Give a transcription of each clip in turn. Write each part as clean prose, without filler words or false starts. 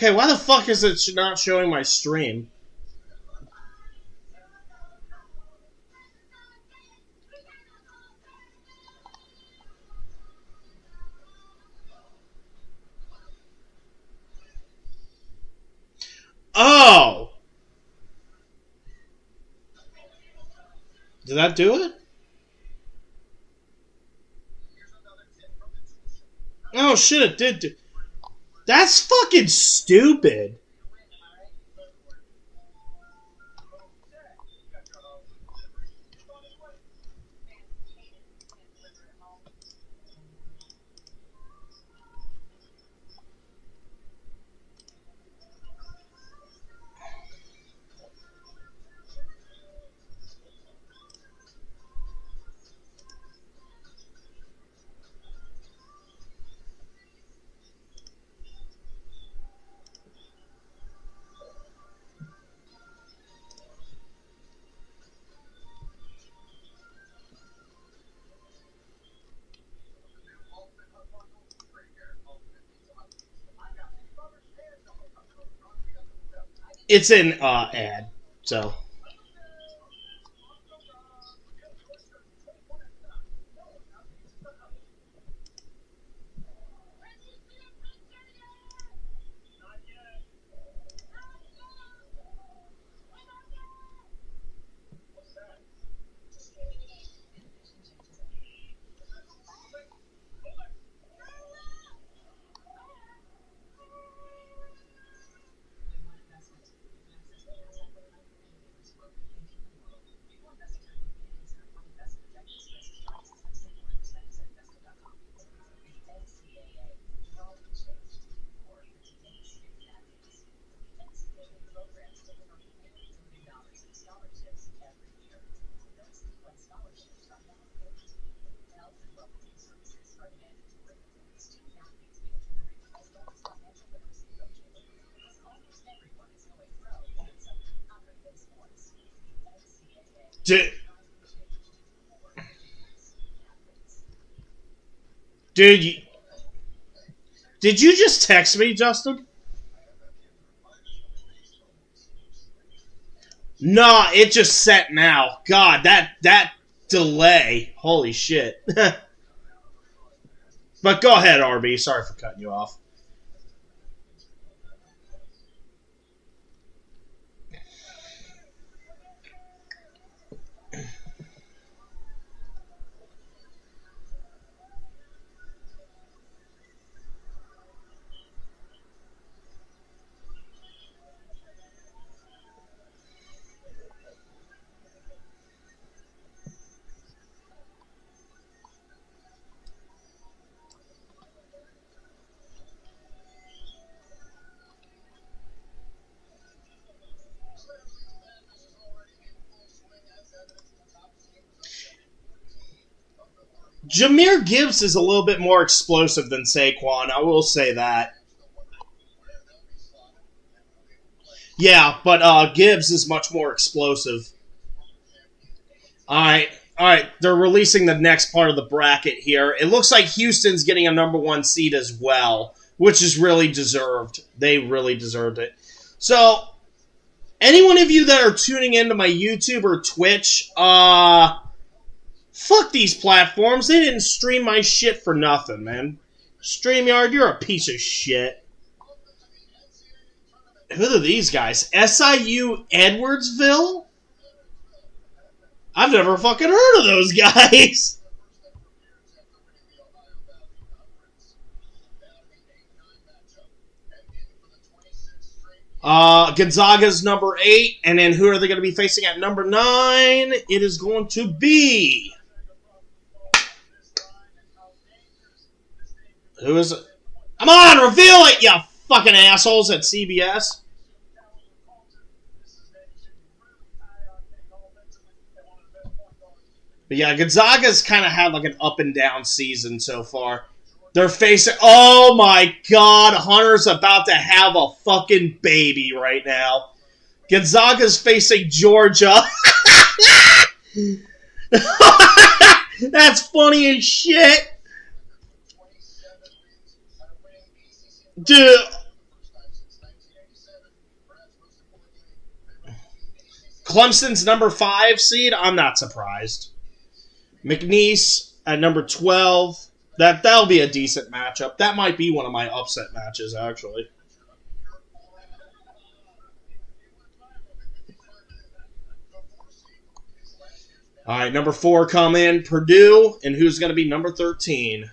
Okay, why the fuck is it not showing my stream? Oh! Did that do it? Oh shit, it did do. That's fucking stupid. It's an ad, so. Dude, did you just text me, Justin? Nah, it just set now. God, that delay. Holy shit. But go ahead, RB. Sorry for cutting you off. Jahmyr Gibbs is a little bit more explosive than Saquon. I will say that. Yeah, but Gibbs is much more explosive. All right. They're releasing the next part of the bracket here. It looks like Houston's getting a #1 seed as well, which is really deserved. They really deserved it. So, any one of you that are tuning into my YouTube or Twitch, fuck these platforms. They didn't stream my shit for nothing, man. StreamYard, you're a piece of shit. Who are these guys? SIU Edwardsville? I've never fucking heard of those guys. Gonzaga's #8, and then who are they going to be facing at #9? It is going to be... Who is it? Come on, reveal it, you fucking assholes at CBS. But yeah, Gonzaga's kind of had like an up and down season so far. They're facing... Oh my god, Hunter's about to have a fucking baby right now. Gonzaga's facing Georgia. That's funny as shit. Dude. Clemson's number 5 seed. I'm not surprised. McNeese at number 12. That'll be a decent matchup. That might be one of my upset matches, actually. All right, number 4 come in, Purdue, and who's going to be number 13?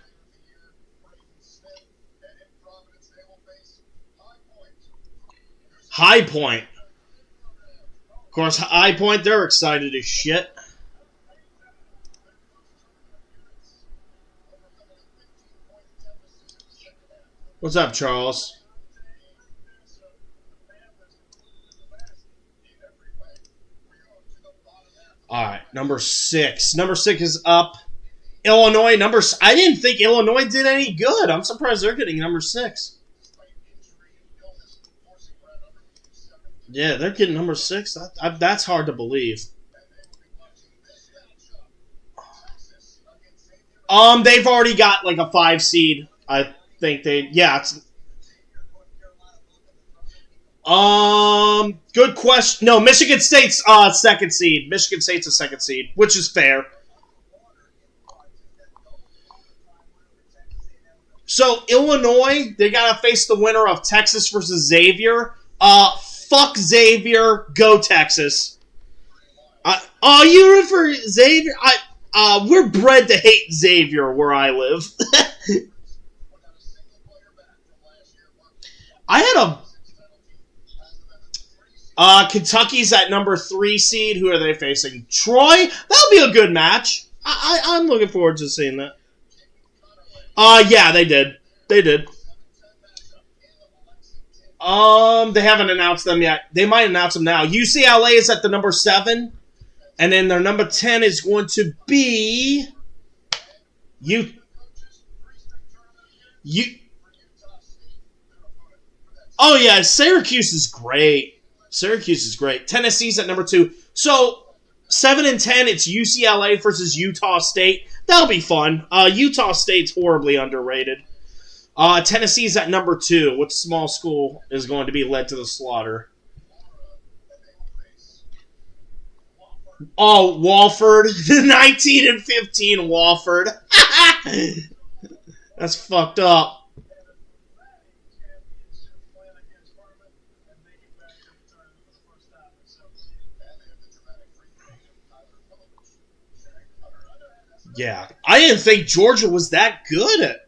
High Point. Of course, High Point, they're excited as shit. What's up, Charles? All right, number 6. Number 6 is up. Illinois, I didn't think Illinois did any good. I'm surprised they're getting number 6. Yeah, they're getting number 6. That's hard to believe. They've already got like a 5 seed. I think it's. Good question. No, Michigan State's 2nd seed. Michigan State's a 2nd seed, which is fair. So Illinois, they gotta face the winner of Texas versus Xavier. Fuck Xavier, go Texas. You root for Xavier? We're bred to hate Xavier where I live. I had Kentucky's at number 3 seed. Who are they facing? Troy? That'll be a good match. I'm looking forward to seeing that. Yeah, they did. They did. They haven't announced them yet. They might announce them now. UCLA is at the number 7. And then their number 10 is going to be... Oh, yeah, Syracuse is great. Syracuse is great. Tennessee's at number 2. So, 7 and 10, it's UCLA versus Utah State. That'll be fun. Utah State's horribly underrated. Tennessee's at number 2. Which small school is going to be led to the slaughter? Oh, Wofford. 19 and 15, Wofford. That's fucked up. Yeah, I didn't think Georgia was that good at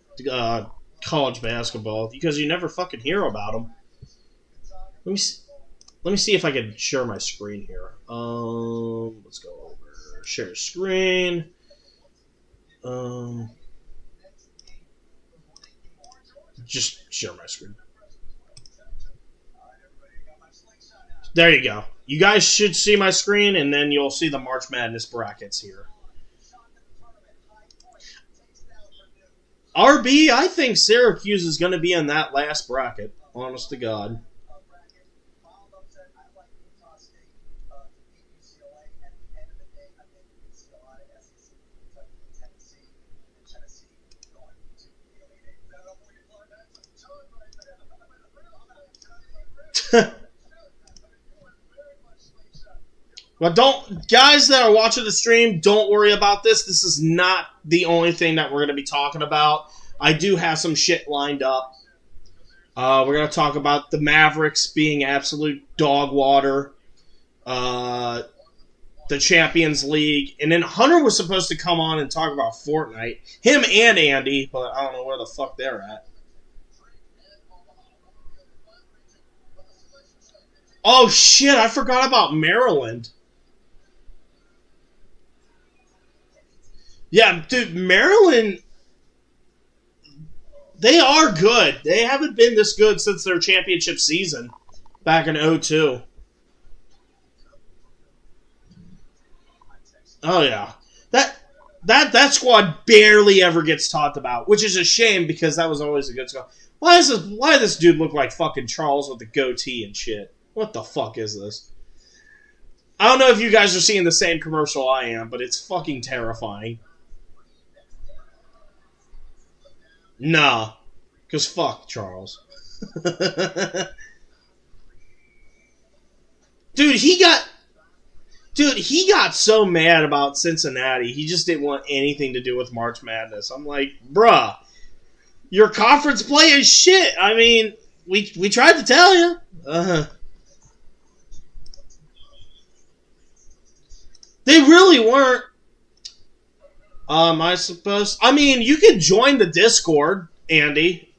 college basketball because you never fucking hear about them. Let me see if I can share my screen here. Let's go over share screen. Just share my screen. There you go. You guys should see my screen, and then you'll see the March Madness brackets here. RB, I think Syracuse is going to be in that last bracket. Honest to God. Well, guys that are watching the stream, don't worry about this. This is not the only thing that we're going to be talking about. I do have some shit lined up. We're going to talk about the Mavericks being absolute dog water. The Champions League. And then Hunter was supposed to come on and talk about Fortnite. Him and Andy, but I don't know where the fuck they're at. Oh, shit, I forgot about Maryland. Yeah, dude, Maryland, they are good. They haven't been this good since their championship season back in 2002. Oh, yeah. That squad barely ever gets talked about, which is a shame because that was always a good squad. Why does this dude look like fucking Charles with a goatee and shit? What the fuck is this? I don't know if you guys are seeing the same commercial I am, but it's fucking terrifying. Nah. Because fuck Charles. Dude, he got... Dude, he got so mad about Cincinnati. He just didn't want anything to do with March Madness. I'm like, bruh, your conference play is shit. I mean, we tried to tell you. They really weren't. Am I supposed... I mean, you can join the Discord, Andy.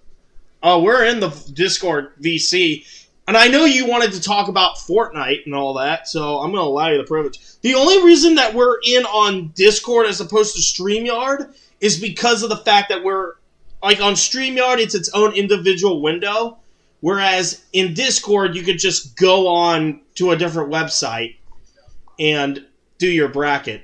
We're in the Discord VC. And I know you wanted to talk about Fortnite and all that, so I'm going to allow you the privilege. The only reason that we're in on Discord as opposed to StreamYard is because of the fact that we're... Like, on StreamYard, it's its own individual window. Whereas in Discord, you could just go on to a different website and do your bracket.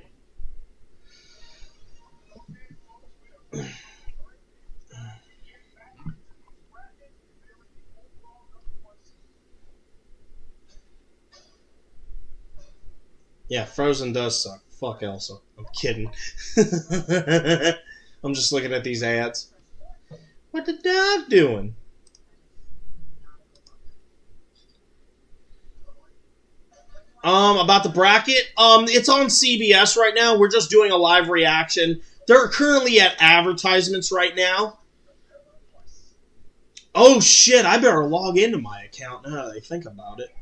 Yeah, Frozen does suck. Fuck Elsa. I'm kidding. I'm just looking at these ads. What the dog doing? About the bracket, it's on CBS right now. We're just doing a live reaction. They're currently at advertisements right now. Oh shit, I better log into my account now that I think about it.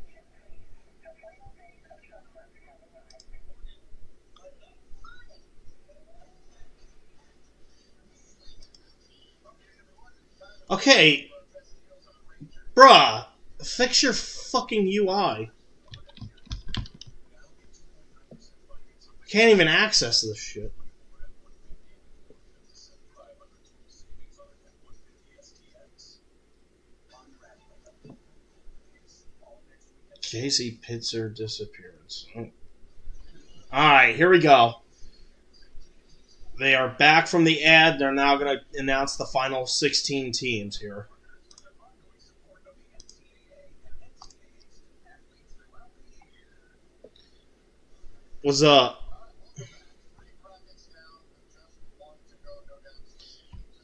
Okay. Bruh, fix your fucking UI. Can't even access this shit. Casey Pitzer disappearance. Alright, here we go. They are back from the ad. They're now going to announce the final 16 teams here. What's up?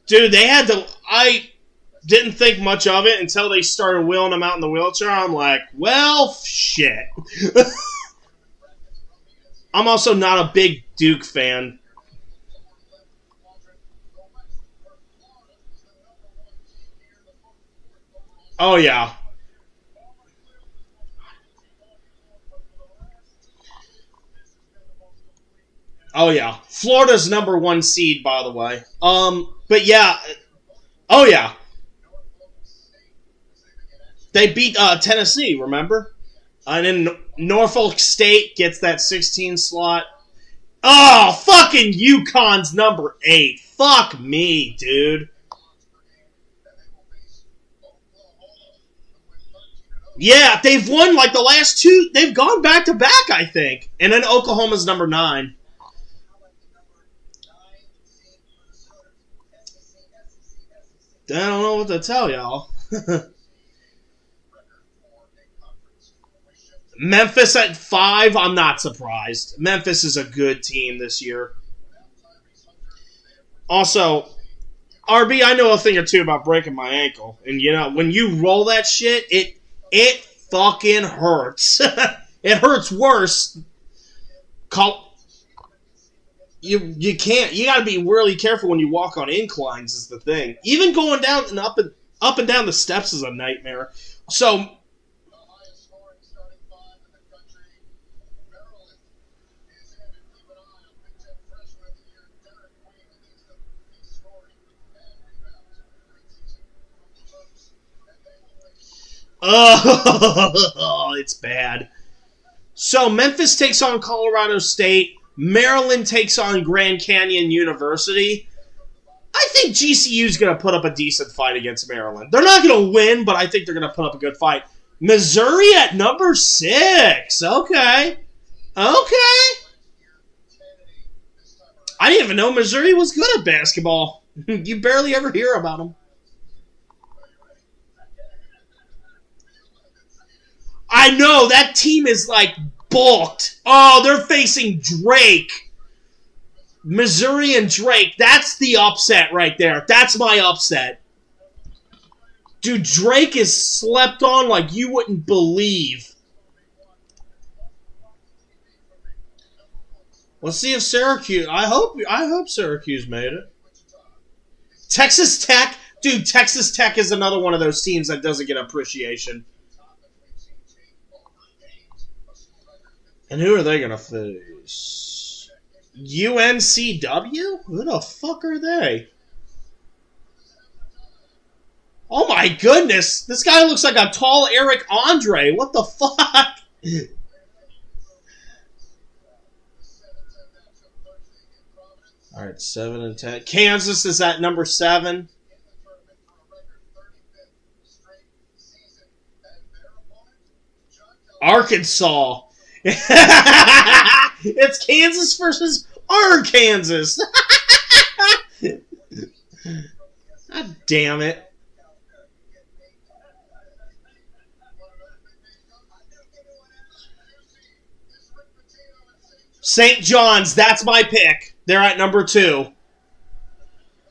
Dude, they had to... I didn't think much of it until they started wheeling him out in the wheelchair. I'm like, well, shit. I'm also not a big Duke fan. Oh, yeah. Oh, yeah. Florida's #1 seed, by the way. But yeah. Oh, yeah. They beat Tennessee, remember? And then Norfolk State gets that 16 slot. Oh, fucking UConn's #8. Fuck me, dude. Yeah, they've won like the last two. They've gone back to back, I think. And then Oklahoma's #9. I don't know what to tell y'all. Memphis at 5, I'm not surprised. Memphis is a good team this year. Also, RB, I know a thing or two about breaking my ankle. And, you know, when you roll that shit, it fucking hurts. It hurts worse. You can't. You got to be really careful when you walk on inclines is the thing. Even going down and up and down the steps is a nightmare. So... Oh, it's bad. So Memphis takes on Colorado State. Maryland takes on Grand Canyon University. I think GCU's going to put up a decent fight against Maryland. They're not going to win, but I think they're going to put up a good fight. Missouri at #6. Okay. Okay. I didn't even know Missouri was good at basketball. You barely ever hear about them. I know, that team is, like, bulked. Oh, they're facing Drake. Missouri and Drake. That's the upset right there. That's my upset. Dude, Drake is slept on like you wouldn't believe. Let's see if Syracuse. I hope Syracuse made it. Texas Tech, dude. Texas Tech is another one of those teams that doesn't get appreciation. And who are they gonna face? UNCW? Who the fuck are they? Oh my goodness! This guy looks like a tall Eric Andre. What the fuck? All right, 7 and 10. Kansas is at number 7. Arkansas. It's Kansas versus Arkansas. God damn it. St. John's, that's my pick. They're at number 2.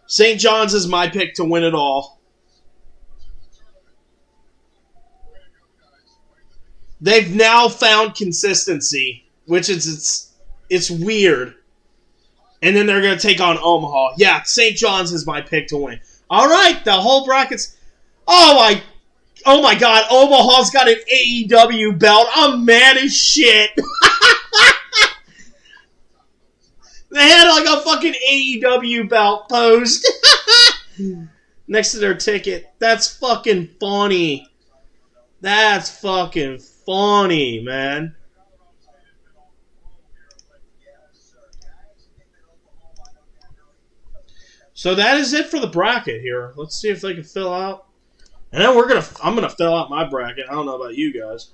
St. John's is my pick to win it all. They've now found consistency, which is it's weird. And then they're going to take on Omaha. Yeah, St. John's is my pick to win. All right, the whole bracket's... Oh my God, Omaha's got an AEW belt. I'm mad as shit. They had like a fucking AEW belt post next to their ticket. That's fucking funny. That's fucking funny, man. So that is it for the bracket here. Let's see if they can fill out. And then I'm gonna fill out my bracket. I don't know about you guys.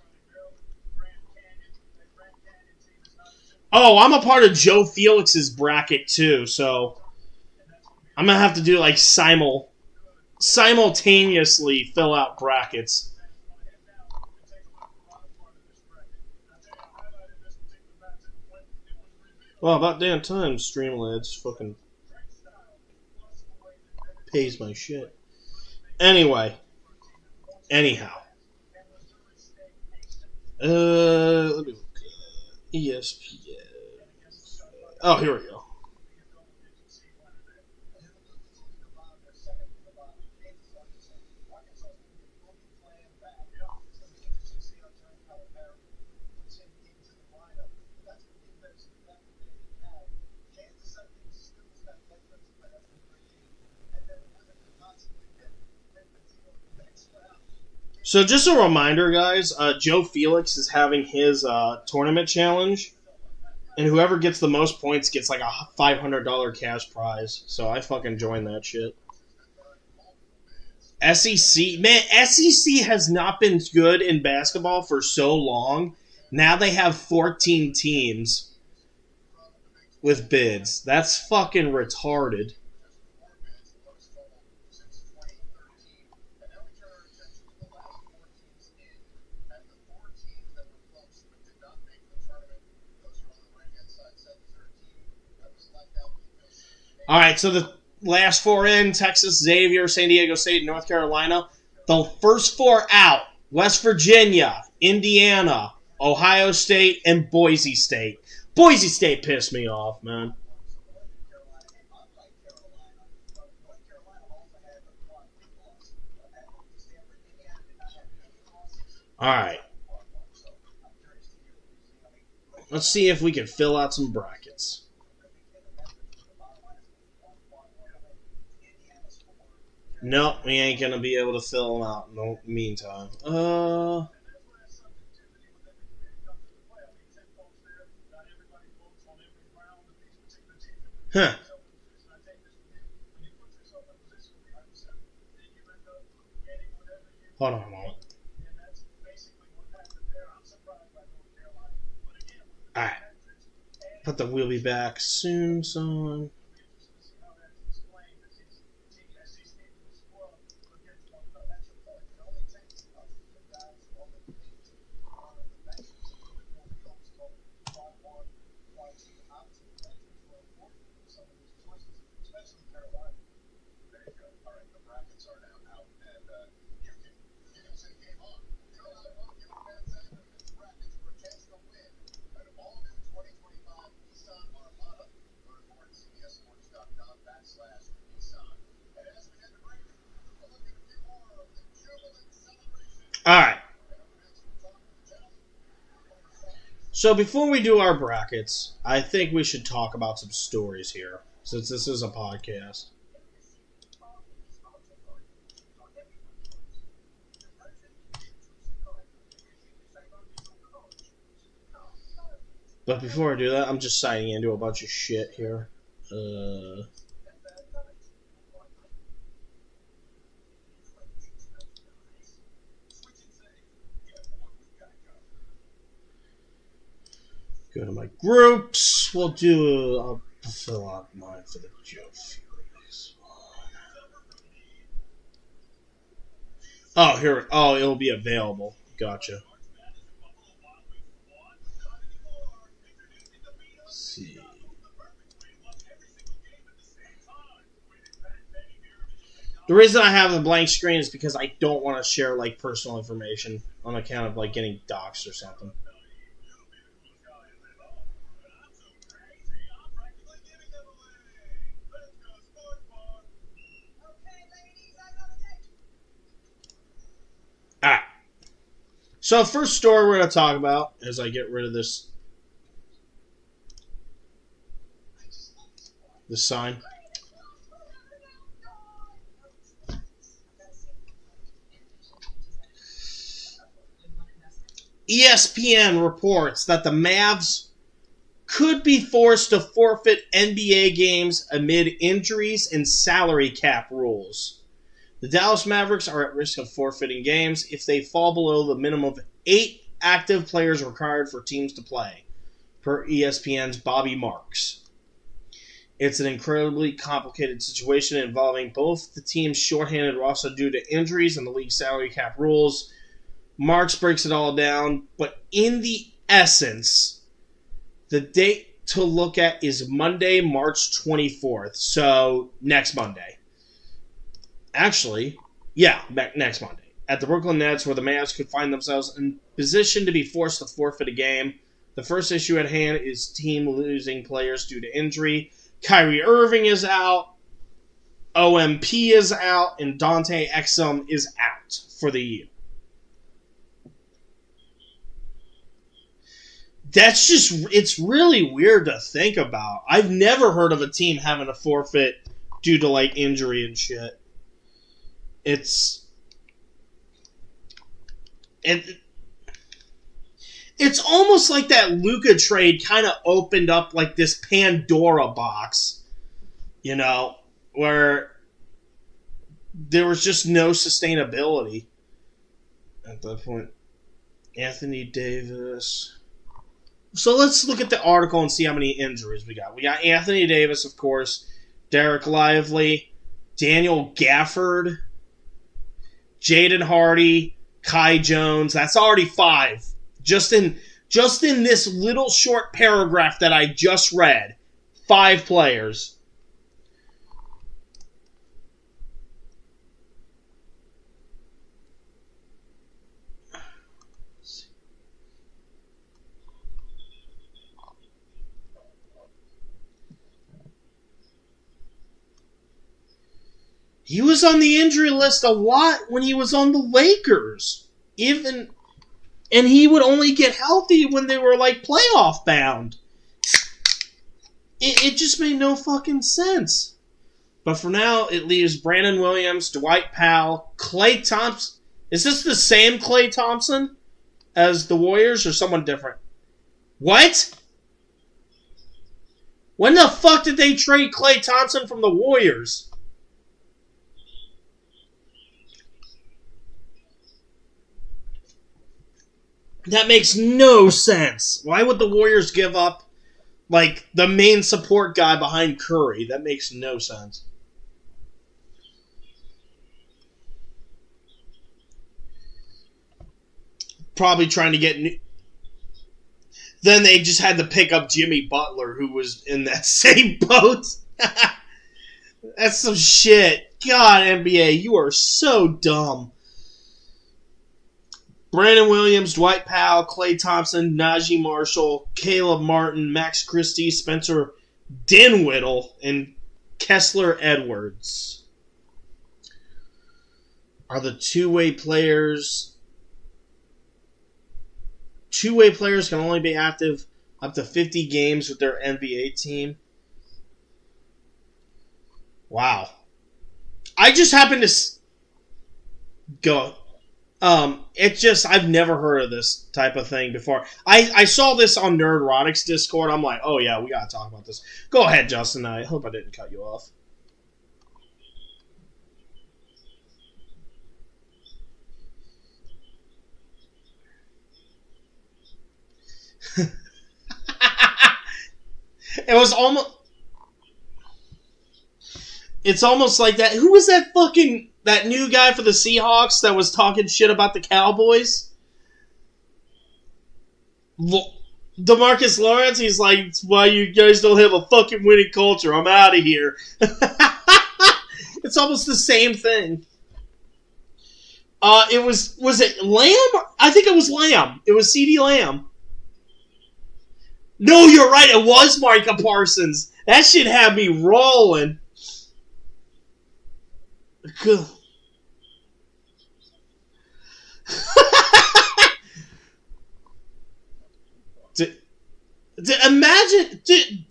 Oh, I'm a part of Joe Felix's bracket too, so I'm gonna have to do like simultaneously fill out brackets. Well, about damn time, Streamlabs fucking pays my shit. Anyhow. Let me look. ESPN. Oh, here we go. So just a reminder, guys, Joe Felix is having his tournament challenge, and whoever gets the most points gets like a $500 cash prize. So I fucking joined that shit. SEC, man, SEC has not been good in basketball for so long. Now they have 14 teams with bids. That's fucking retarded. All right, so the last 4 in, Texas, Xavier, San Diego State, North Carolina. The first 4 out, West Virginia, Indiana, Ohio State, and Boise State. Boise State pissed me off, man. All right. Let's see if we can fill out some brackets. Nope, we ain't gonna be able to fill them out in the meantime. Huh. Hold on a moment. Alright. Put the "we'll be back soon" song. So before we do our brackets, I think we should talk about some stories here, since this is a podcast. But before I do that, I'm just signing into a bunch of shit here. Go to my groups. We'll do. I'll fill out mine for the Joe Furious one. Oh, here. Oh, it'll be available. Gotcha. Let's see. The reason I have a blank screen is because I don't want to share like personal information on account of like getting doxxed or something. Alright. So first story we're going to talk about as I get rid of this sign. ESPN reports that the Mavs could be forced to forfeit NBA games amid injuries and salary cap rules. The Dallas Mavericks are at risk of forfeiting games if they fall below the minimum of 8 active players required for teams to play, per ESPN's Bobby Marks. It's an incredibly complicated situation involving both the team's shorthanded roster due to injuries and the league's salary cap rules. Marks breaks it all down, but in the essence, the date to look at is Monday, March 24th, so next Monday. Actually, yeah, next Monday. At the Brooklyn Nets, where the Mavs could find themselves in position to be forced to forfeit a game. The first issue at hand is team losing players due to injury. Kyrie Irving is out, OMP is out, and Dante Exum is out for the year. That's just, it's really weird to think about. I've never heard of a team having a forfeit due to, like, injury and shit. It's almost like that Luka trade kind of opened up, like, this Pandora box, you know, where there was just no sustainability at that point. Anthony Davis. So let's look at the article and see how many injuries we got. We got Anthony Davis, of course, Derek Lively, Daniel Gafford, Jaden Hardy, Kai Jones. That's already 5. Just in this little short paragraph that I just read. 5 players. He was on the injury list a lot when he was on the Lakers. And he would only get healthy when they were, like, playoff bound. It just made no fucking sense. But for now, it leaves Brandon Williams, Dwight Powell, Klay Thompson. Is this the same Klay Thompson as the Warriors or someone different? What? When the fuck did they trade Klay Thompson from the Warriors? That makes no sense. Why would the Warriors give up, like, the main support guy behind Curry? That makes no sense. Probably trying to get new. Then they just had to pick up Jimmy Butler, who was in that same boat. That's some shit. God, NBA, you are so dumb. Brandon Williams, Dwight Powell, Klay Thompson, Najee Marshall, Caleb Martin, Max Christie, Spencer Dinwiddie, and Kessler Edwards are the two-way players Two-way players can only be active up to 50 games with their NBA team. Wow. I just happened to go. I've never heard of this type of thing before. I saw this on Nerdrotics Discord. I'm like, oh yeah, we gotta talk about this. Go ahead, Justin. I hope I didn't cut you off. It was almost. It's almost like that. Who was that new guy for the Seahawks that was talking shit about the Cowboys? DeMarcus Lawrence. He's like, it's why you guys don't have a fucking winning culture. I'm out of here. It's almost the same thing. Was it Lamb? I think it was Lamb. It was CeeDee Lamb. No, you're right. It was Micah Parsons. That shit had me rolling. Imagine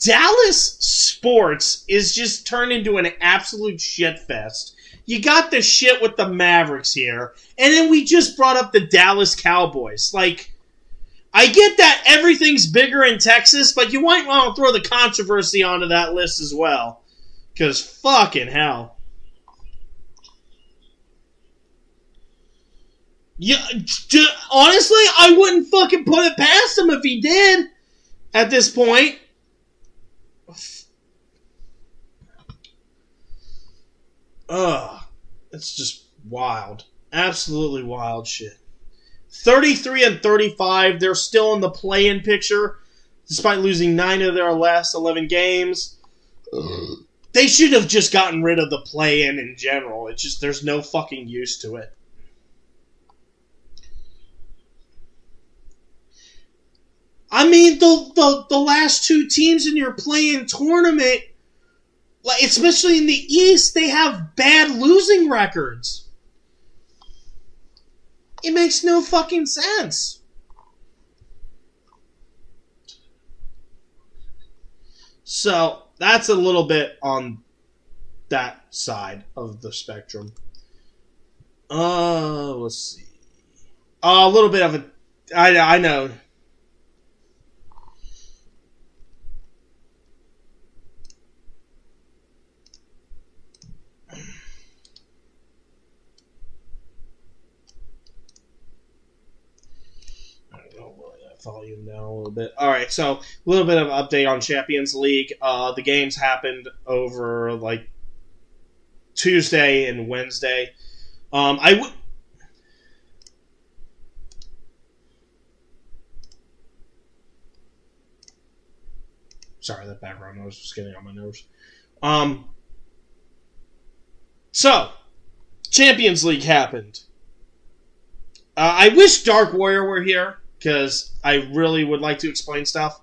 Dallas sports is just turned into an absolute shit fest. You got the shit with the Mavericks here, and then we just brought up the Dallas Cowboys. Like, I get that everything's bigger in Texas, but you might want to throw the controversy onto that list as well. Because fucking hell. Yeah, honestly, I wouldn't fucking put it past him if he did at this point. Ugh. It's just wild. Absolutely wild shit. 33-35, they're still in the play-in picture, despite losing 9 of their last 11 games. They should have just gotten rid of the play-in in general. It's just, there's no fucking use to it. I mean, the last 2 teams in your play-in tournament, like especially in the East, they have bad losing records. It makes no fucking sense. So, that's a little bit on that side of the spectrum. Let's see. A little bit of a... I know. Volume down a little bit. Alright, so a little bit of an update on Champions League. The games happened over like Tuesday and Wednesday. Sorry, that background noise was getting on my nerves. So, Champions League happened. I wish Dark Warrior were here, because I really would like to explain stuff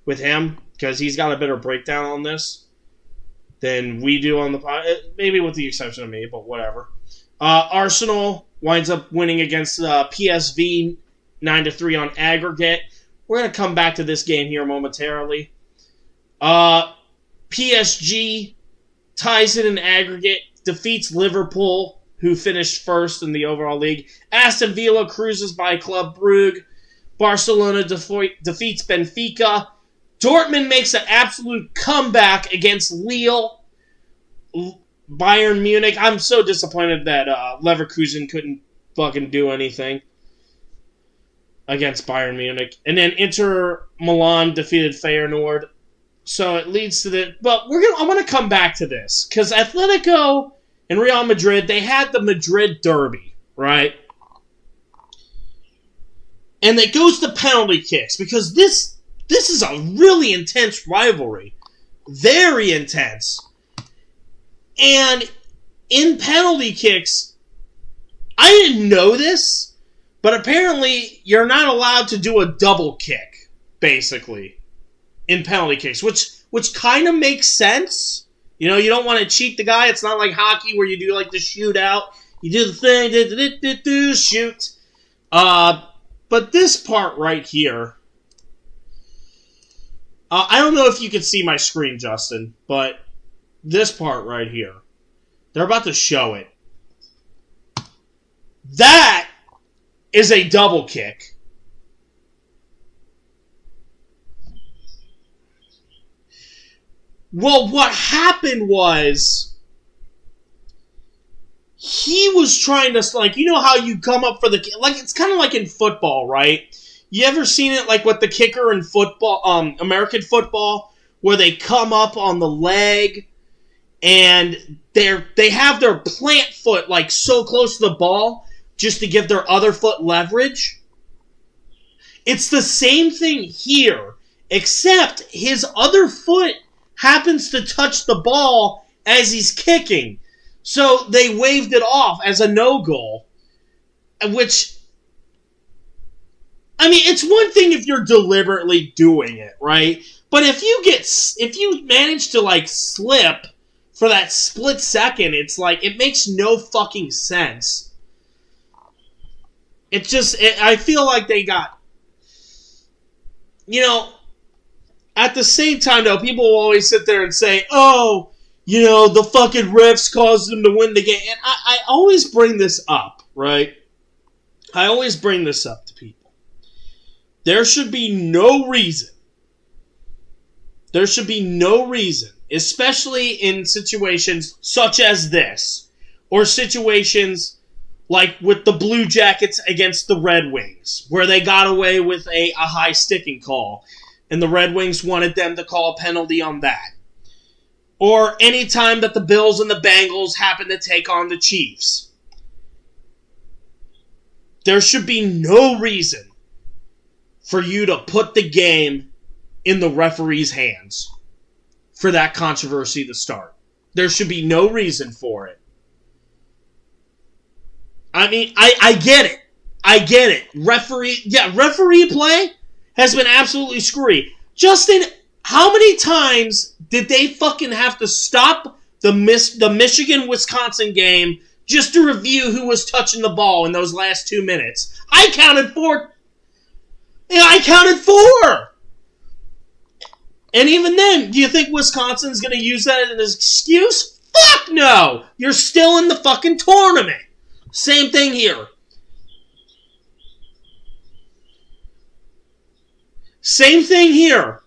with him, because he's got a better breakdown on this than we do on the pod. Maybe with the exception of me, but whatever. Arsenal winds up winning against PSV 9-3 on aggregate. We're going to come back to this game here momentarily. PSG ties it in aggregate, defeats Liverpool, who finished first in the overall league. Aston Villa cruises by Club Brugge. Barcelona defeats Benfica. Dortmund makes an absolute comeback against Lille. Bayern Munich. I'm so disappointed that Leverkusen couldn't fucking do anything against Bayern Munich. And then Inter Milan defeated Feyenoord. So it leads to the... But I want to come back to this. Because Atletico and Real Madrid, they had the Madrid Derby, right? And it goes to penalty kicks, because this is a really intense rivalry. Very intense. And in penalty kicks, I didn't know this, but apparently you're not allowed to do a double kick, basically, in penalty kicks, which kind of makes sense. You know, you don't want to cheat the guy. It's not like hockey where you do like the shootout. You do the thing, shoot. But this part right here, I don't know if you can see my screen, Justin, but this part right here, they're about to show it. That is a double kick. Well, what happened was he was trying to, like, you know how you come up for the, like, it's kind of like in football, right? You ever seen it like with the kicker in football, American football, where they come up on the leg and they have their plant foot like so close to the ball just to give their other foot leverage? It's the same thing here, except his other foot happens to touch the ball as he's kicking. So they waved it off as a no-goal, which, I mean, it's one thing if you're deliberately doing it, right? But if you manage to, like, slip for that split second, it's like, it makes no fucking sense. I feel like they got, you know, at the same time, though, people will always sit there and say, oh, you know, the fucking refs caused them to win the game. And I always bring this up, right? I always bring this up to people. There should be no reason. There should be no reason, especially in situations such as this, or situations like with the Blue Jackets against the Red Wings, where they got away with a high sticking call, and the Red Wings wanted them to call a penalty on that. Or any time that the Bills and the Bengals happen to take on the Chiefs. There should be no reason for you to put the game in the referee's hands for that controversy to start. There should be no reason for it. I mean, I get it. I get it. Referee play has been absolutely screwy. Justin, how many times did they fucking have to stop the Michigan-Wisconsin game just to review who was touching the ball in those last 2 minutes? I counted 4. I counted 4! And even then, do you think Wisconsin's going to use that as an excuse? Fuck no! You're still in the fucking tournament. Same thing here. Same thing here.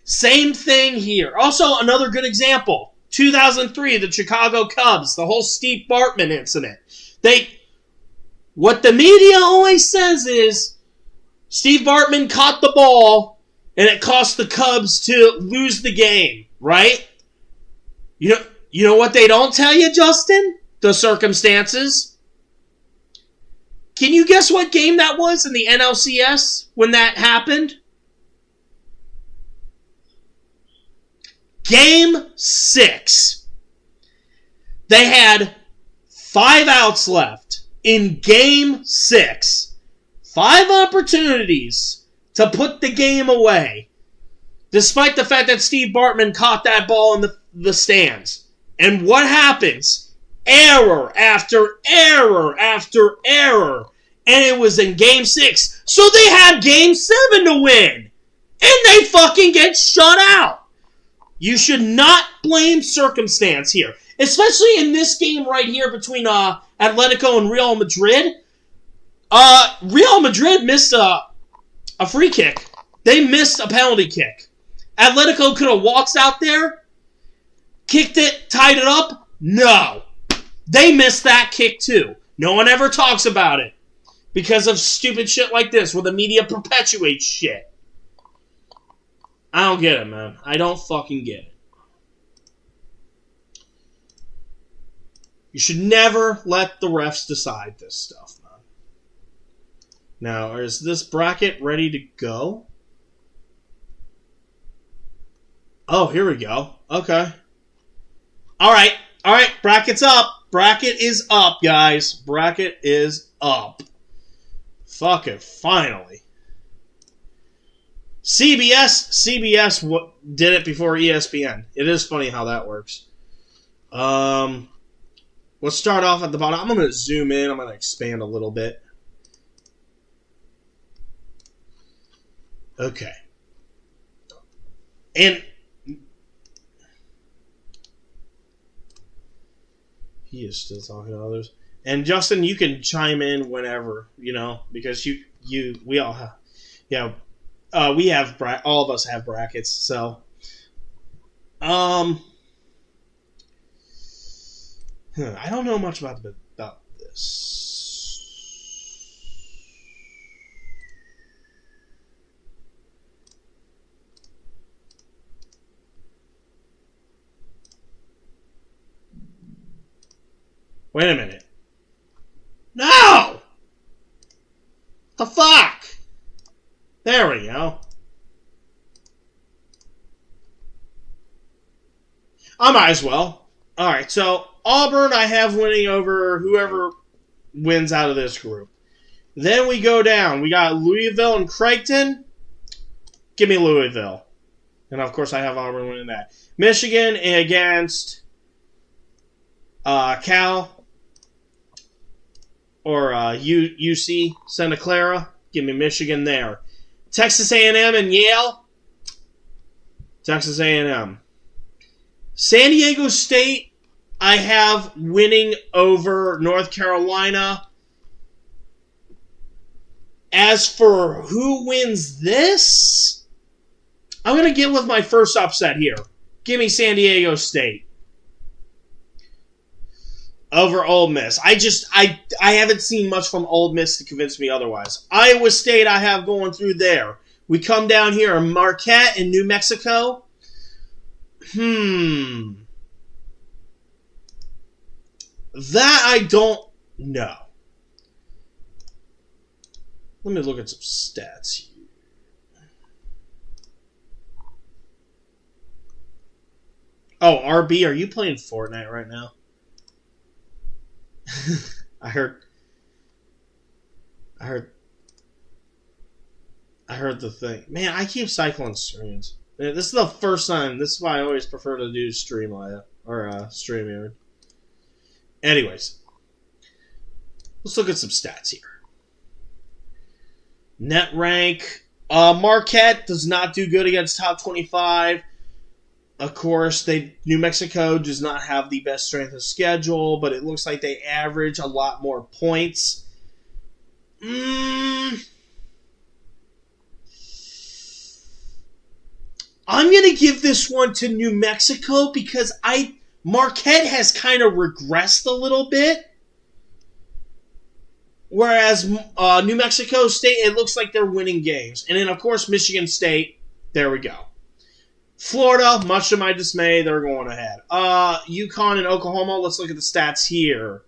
Same thing here. Also, another good example. 2003, the Chicago Cubs, the whole Steve Bartman incident. What the media always says is, Steve Bartman caught the ball, and it cost the Cubs to lose the game, right? You know what they don't tell you, Justin? The circumstances. Can you guess what game that was in the NLCS when that happened? Game 6. They had 5 outs left in Game 6. 5 opportunities to put the game away, despite the fact that Steve Bartman caught that ball in the stands. And what happens? Error after error after error. And it was in Game 6. So they had Game 7 to win. And they fucking get shut out. You should not blame circumstance here. Especially in this game right here between Atletico and Real Madrid. Real Madrid missed a free kick. They missed a penalty kick. Atletico could have walked out there, kicked it, tied it up. No. They missed that kick too. No one ever talks about it. Because of stupid shit like this, where the media perpetuates shit. I don't get it, man. I don't fucking get it. You should never let the refs decide this stuff, man. Now, is this bracket ready to go? Oh, here we go. Okay. Alright, bracket's up. Bracket is up, guys. Bracket is up. Fuck it, finally. CBS did it before ESPN. It is funny how that works. Let's start off at the bottom. I'm going to zoom in. I'm going to expand a little bit. Okay. And he is still talking to others. And Justin, you can chime in whenever, because we all have, we have all of us have brackets. So, I don't know much about this. Wait a minute. No! The fuck? There we go. I might as well. Alright, so Auburn I have winning over whoever wins out of this group. Then we go down. We got Louisville and Creighton. Give me Louisville. And of course I have Auburn winning that. Michigan against Cal. Or UC, Santa Clara. Give me Michigan there. Texas A&M and Yale. Texas A&M. San Diego State, I have winning over North Carolina. As for who wins this, I'm going to get with my first upset here. Give me San Diego State. Over Ole Miss. I haven't seen much from Ole Miss to convince me otherwise. Iowa State I have going through there. We come down here. Marquette in New Mexico. That I don't know. Let me look at some stats here. Oh, RB, are you playing Fortnite right now? I heard the thing. Man, I keep cycling streams. This is the first time. This is why I always prefer to do Streamlabs or StreamYard. Anyways, let's look at some stats here. Net rank. Marquette does not do good against top 25. Of course, New Mexico does not have the best strength of schedule, but it looks like they average a lot more points. I'm going to give this one to New Mexico because Marquette has kind of regressed a little bit. Whereas New Mexico State, it looks like they're winning games. And then, of course, Michigan State, there we go. Florida, much to my dismay, they're going ahead. UConn and Oklahoma, let's look at the stats here.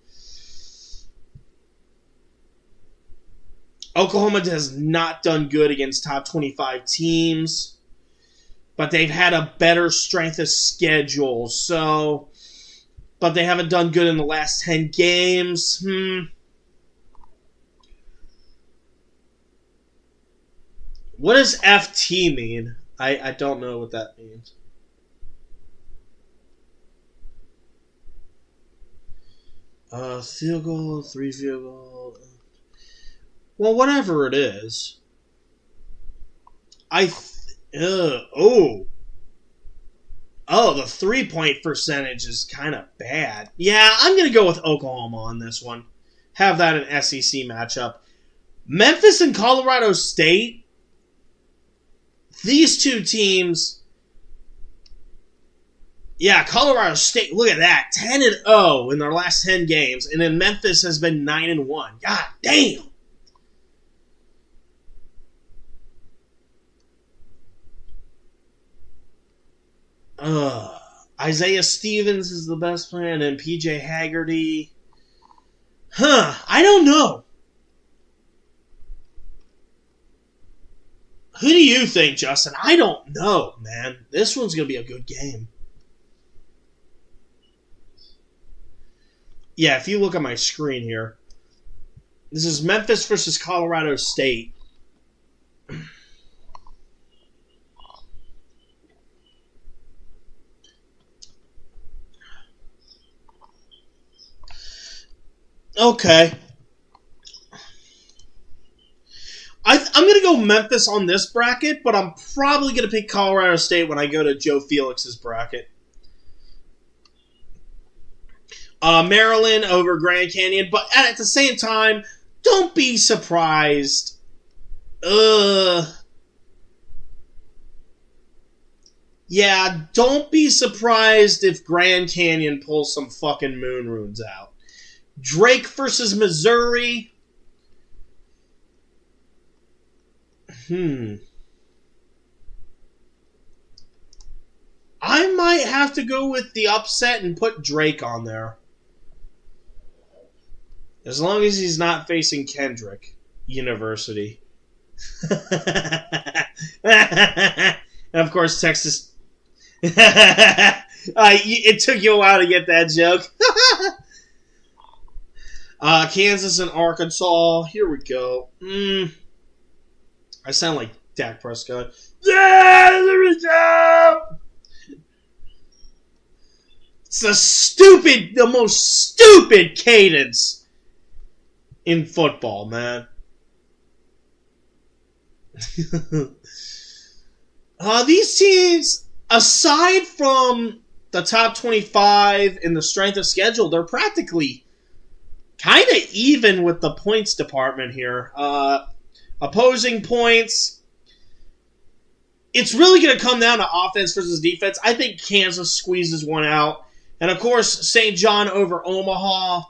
Oklahoma has not done good against top 25 teams, but they've had a better strength of schedule. But they haven't done good in the last 10 games. What does FT mean? I don't know what that means. Field goal, 3 field goal. Well, whatever it is. The 3-point percentage is kind of bad. Yeah, I'm going to go with Oklahoma on this one. Have that an SEC matchup. Memphis and Colorado State. These two teams, Colorado State, look at that, 10-0 in their last 10 games, and then Memphis has been 9-1. God damn. Isaiah Stevens is the best player, and then PJ Haggerty. I don't know. Who do you think, Justin? I don't know, man. This one's going to be a good game. Yeah, if you look at my screen here, this is Memphis versus Colorado State. Okay. I'm going to go Memphis on this bracket, but I'm probably going to pick Colorado State when I go to Joe Felix's bracket. Maryland over Grand Canyon, but at the same time, don't be surprised. Yeah, don't be surprised if Grand Canyon pulls some fucking moon runes out. Drake versus Missouri. I might have to go with the upset and put Drake on there. As long as he's not facing Kendrick University. And of course, Texas. It took you a while to get that joke. Kansas and Arkansas. Here we go. I sound like Dak Prescott. Yeah, there we go. It's the most stupid cadence in football, man. These teams, aside from the top 25 in the strength of schedule, they're practically kind of even with the points department here. Opposing points. It's really going to come down to offense versus defense. I think Kansas squeezes one out. And, of course, St. John over Omaha.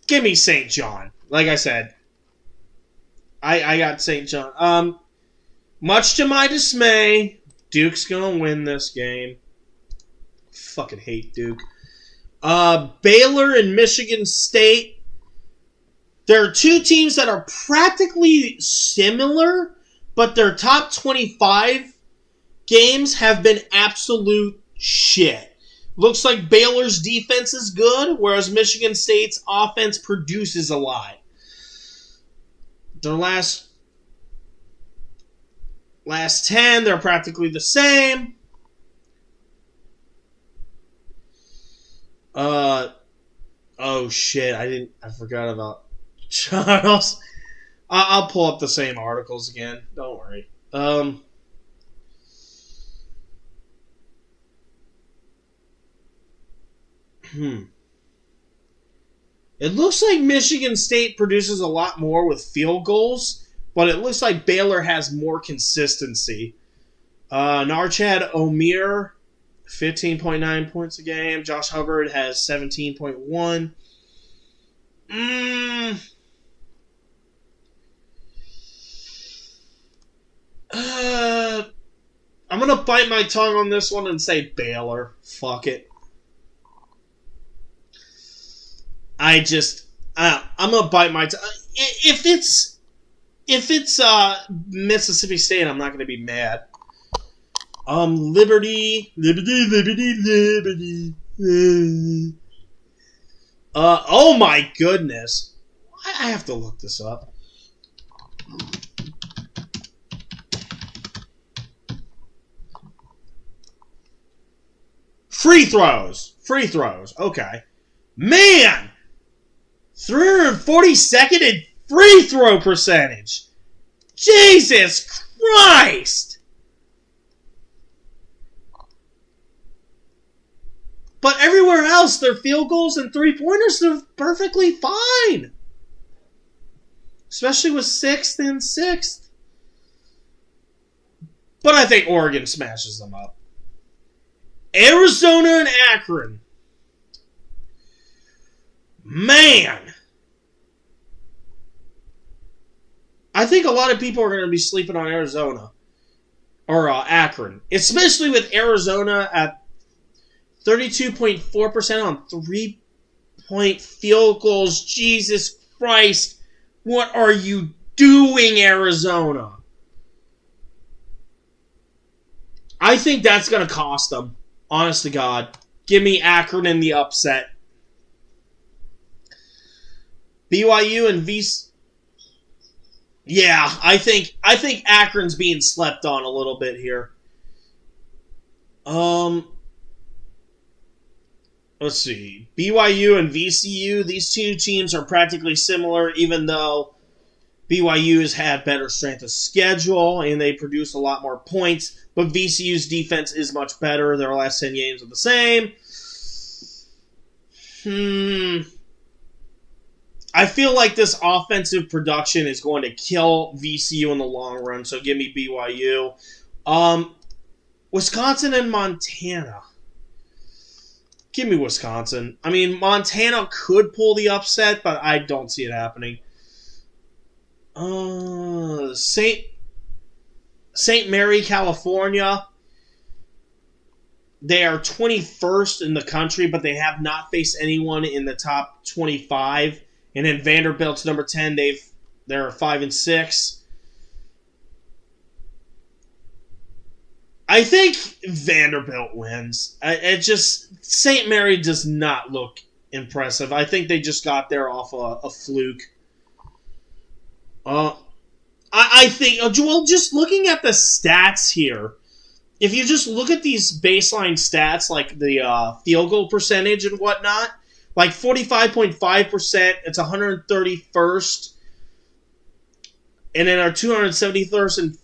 Give me St. John. Like I said, I got St. John. Much to my dismay, Duke's going to win this game. Fucking hate Duke. Baylor and Michigan State. There are two teams that are practically similar, but their top 25 games have been absolute shit. Looks like Baylor's defense is good, whereas Michigan State's offense produces a lot. Their last 10, they're practically the same. Oh shit, I forgot about Charles. I'll pull up the same articles again. Don't worry. It looks like Michigan State produces a lot more with field goals, but it looks like Baylor has more consistency. Narchad Omir, 15.9 points a game. Josh Hubbard has 17.1. I'm going to bite my tongue on this one and say Baylor. Fuck it. I'm going to bite my tongue. If it's Mississippi State, I'm not going to be mad. Liberty. Oh my goodness. I have to look this up. Free throws. Okay. Man! 342nd in free throw percentage. Jesus Christ! But everywhere else, their field goals and three-pointers are perfectly fine. Especially with 6th and 6th. But I think Oregon smashes them up. Arizona and Akron. Man. I think a lot of people are going to be sleeping on Arizona. Or Akron. Especially with Arizona at 32.4% on 3-point field goals. Jesus Christ. What are you doing, Arizona? I think that's going to cost them. Honest to God. Give me Akron in the upset. BYU and VC. Yeah, I think Akron's being slept on a little bit here. Let's see. BYU and VCU, these two teams are practically similar, even though BYU has had better strength of schedule, and they produce a lot more points. But VCU's defense is much better. Their last 10 games are the same. I feel like this offensive production is going to kill VCU in the long run, so give me BYU. Wisconsin and Montana. Give me Wisconsin. I mean, Montana could pull the upset, but I don't see it happening. St. Mary, California. They are 21st in the country, but they have not faced anyone in the top 25. And then Vanderbilt's number 10. They're 5-6. I think Vanderbilt wins. St. Mary does not look impressive. I think they just got there off a fluke. I think, well, just looking at the stats here, if you just look at these baseline stats, like the field goal percentage and whatnot, like 45.5%, it's 131st, and then our 271st in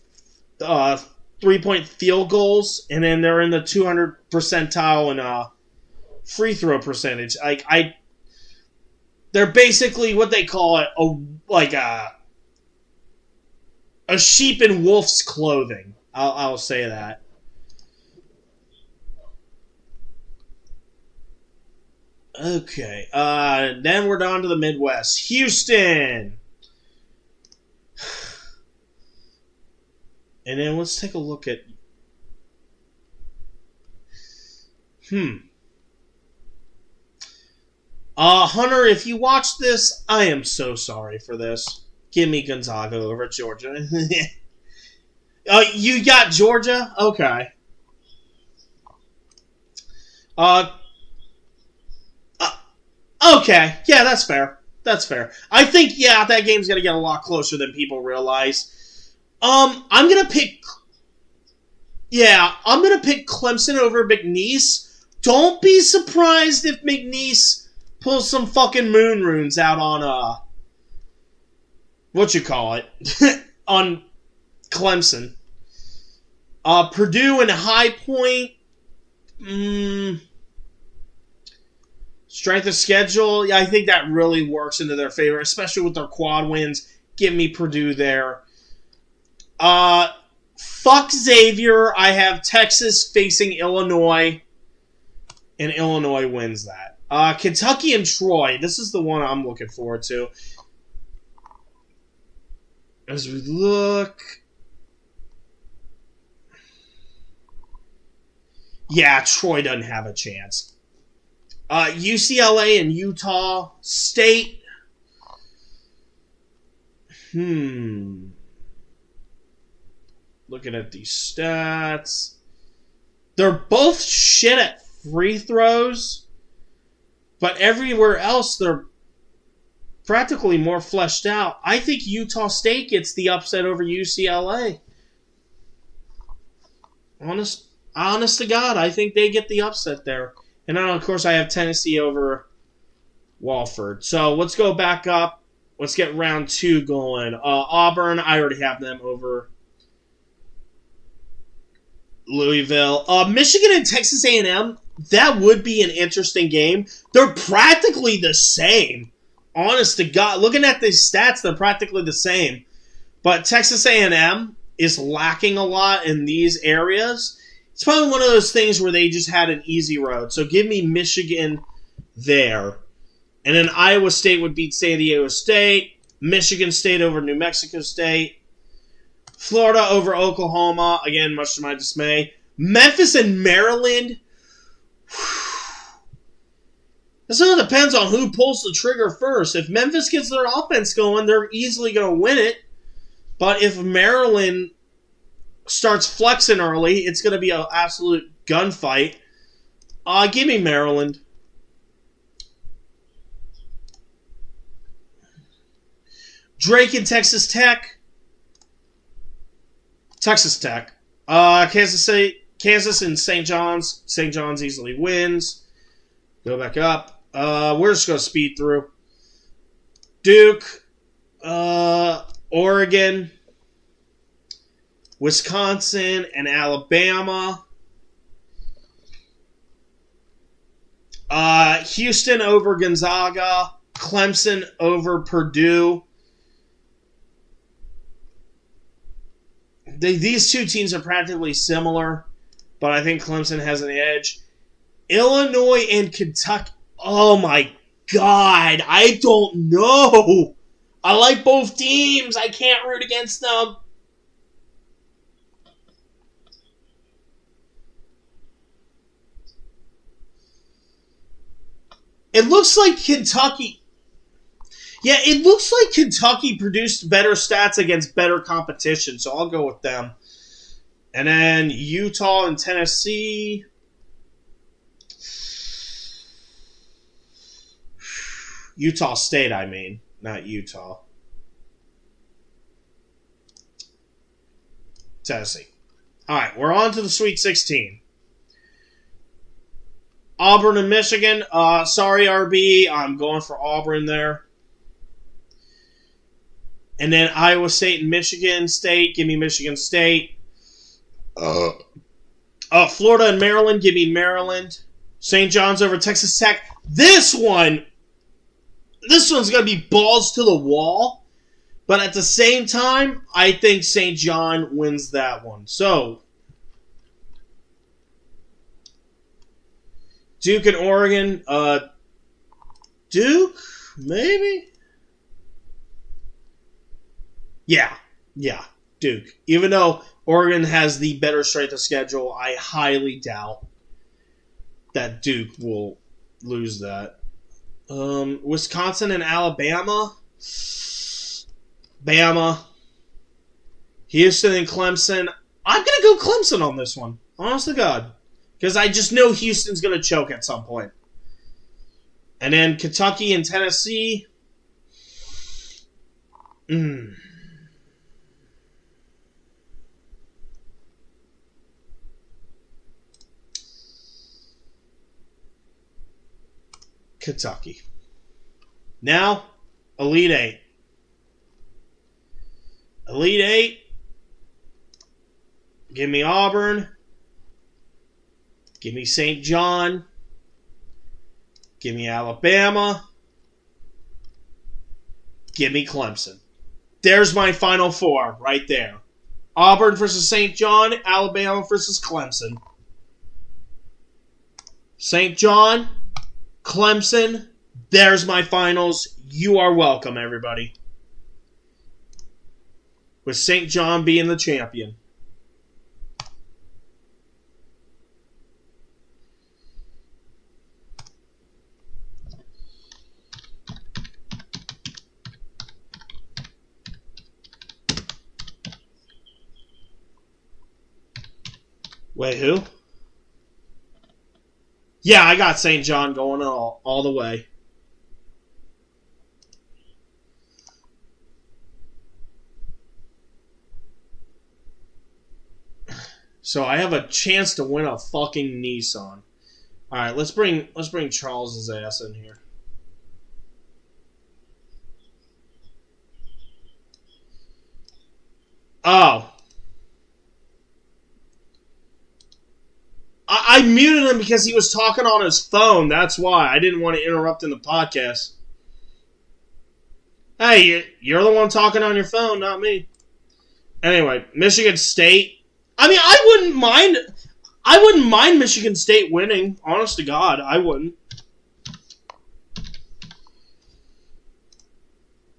three-point field goals, and then they're in the 200th percentile in free throw percentage. They're basically what they call it, a sheep in wolf's clothing. I'll say that. Okay. Then we're down to the Midwest. Houston. And then let's take a look at... Hunter, if you watch this, I am so sorry for this. Give me Gonzaga over Georgia. You got Georgia? Okay. Okay. Yeah, that's fair. That's fair. I think, yeah, that game's going to get a lot closer than people realize. I'm going to pick... Yeah, I'm going to pick Clemson over McNeese. Don't be surprised if McNeese pulls some fucking moon runes out on, on Clemson. Purdue and High Point. Strength of schedule. Yeah, I think that really works into their favor, especially with their quad wins. Give me Purdue there. Fuck Xavier. I have Texas facing Illinois, and Illinois wins that. Kentucky and Troy. This is the one I'm looking forward to. As we look... Yeah, Troy doesn't have a chance. UCLA and Utah State. Looking at these stats. They're both shit at free throws, but everywhere else they're practically more fleshed out. I think Utah State gets the upset over UCLA. Honest to God, I think they get the upset there. And then, of course, I have Tennessee over Wofford. So let's go back up. Let's get round 2 going. Auburn, I already have them over Louisville. Michigan and Texas A&M, that would be an interesting game. They're practically the same. Honest to God. Looking at these stats, they're practically the same. But Texas A&M is lacking a lot in these areas. It's probably one of those things where they just had an easy road. So give me Michigan there. And then Iowa State would beat San Diego State. Michigan State over New Mexico State. Florida over Oklahoma. Again, much to my dismay. Memphis and Maryland. This all depends on who pulls the trigger first. If Memphis gets their offense going, they're easily going to win it. But if Maryland starts flexing early, it's going to be an absolute gunfight. Give me Maryland. Drake and Texas Tech. Texas Tech. Kansas and St. John's. St. John's easily wins. Go back up. We're just going to speed through. Duke. Oregon, Wisconsin, and Alabama. Houston over Gonzaga. Clemson over Purdue. These two teams are practically similar, but I think Clemson has an edge. Illinois and Kentucky. Oh my God. I don't know. I like both teams. I can't root against them. It looks like Kentucky. Yeah, it looks like Kentucky produced better stats against better competition, so I'll go with them. And then Utah and Tennessee. Utah State, I mean, not Utah. Tennessee. All right, we're on to the Sweet 16. Auburn and Michigan. Sorry, RB. I'm going for Auburn there. And then Iowa State and Michigan State. Give me Michigan State. Florida and Maryland. Give me Maryland. St. John's over Texas Tech. This one's going to be balls to the wall. But at the same time, I think St. John wins that one. So, Duke and Oregon. Duke? Maybe? Yeah, Duke. Even though Oregon has the better strength of schedule, I highly doubt that Duke will lose that. Wisconsin and Alabama. Bama. Houston and Clemson. I'm going to go Clemson on this one. Honest to God. Because I just know Houston's going to choke at some point. And then Kentucky and Tennessee. Kentucky. Now, Elite Eight. Elite Eight. Give me Auburn. Give me St. John. Give me Alabama. Give me Clemson. There's my final four right there. Auburn versus St. John. Alabama versus Clemson. St. John. Clemson. There's my finals. You are welcome, everybody. With St. John being the champion. Wait, who? Yeah, I got St. John going all the way. So I have a chance to win a fucking Nissan. All right, let's bring Charles's ass in here. Oh. I muted him because he was talking on his phone. That's why. I didn't want to interrupt in the podcast. Hey, you're the one talking on your phone, not me. Anyway, Michigan State. I mean, I wouldn't mind Michigan State winning. Honest to God, I wouldn't.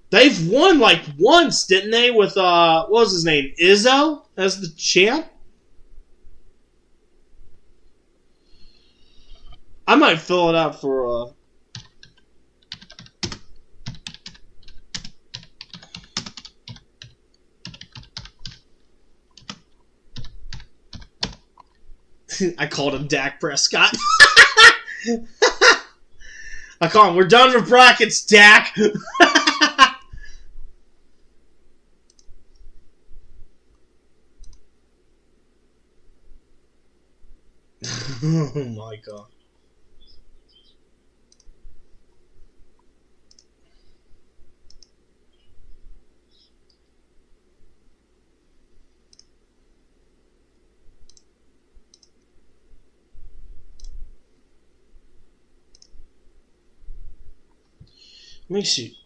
They've won like once, didn't they? With what was his name? Izzo as the champ? I might fill it out for I called him Dak Prescott. I call him, we're done with brackets, Dak. Oh my God. Let me see.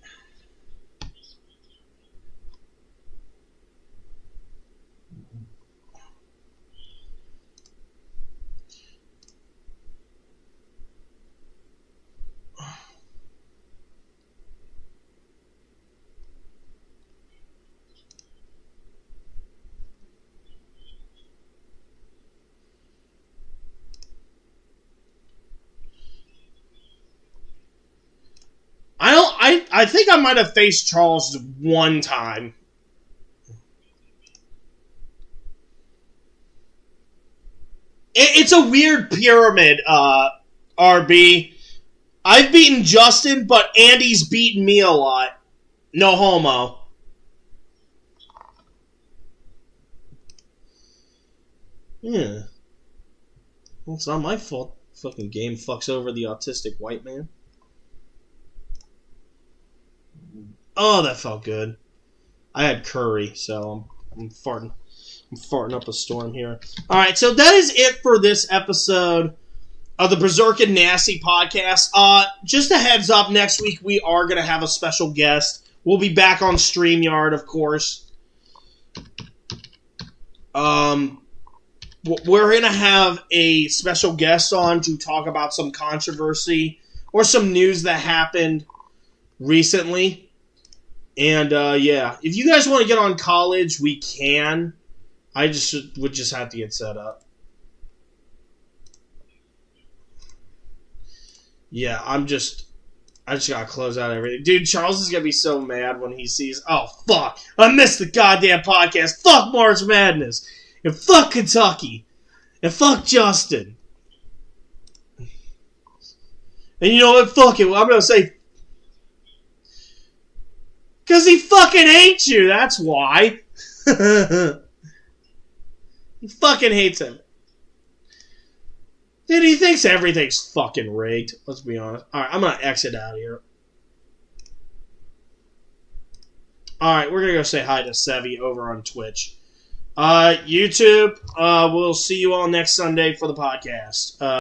I think I might have faced Charles one time. It's a weird pyramid, RB. I've beaten Justin, but Andy's beaten me a lot. No homo. Yeah. Well, it's not my fault. Fucking game fucks over the autistic white man. Oh, that felt good. I had curry, so I'm farting. I'm farting up a storm here. All right, so that is it for this episode of the Berserk and Nasty podcast. Just a heads up, next week we are going to have a special guest. We'll be back on StreamYard, of course. We're going to have a special guest on to talk about some controversy or some news that happened recently. And, yeah, if you guys want to get on college, we can. I would just have to get set up. Yeah, I just gotta close out everything. Dude, Charles is gonna be so mad when he sees, oh, fuck, I missed the goddamn podcast. Fuck March Madness. And fuck Kentucky. And fuck Justin. And you know what? Fuck it. I'm gonna say, because he fucking hates you, that's why. He fucking hates him. Dude, he thinks everything's fucking rigged. Let's be honest. Alright, I'm gonna exit out of here. Alright, we're gonna go say hi to Sevi over on Twitch. YouTube, we'll see you all next Sunday for the podcast.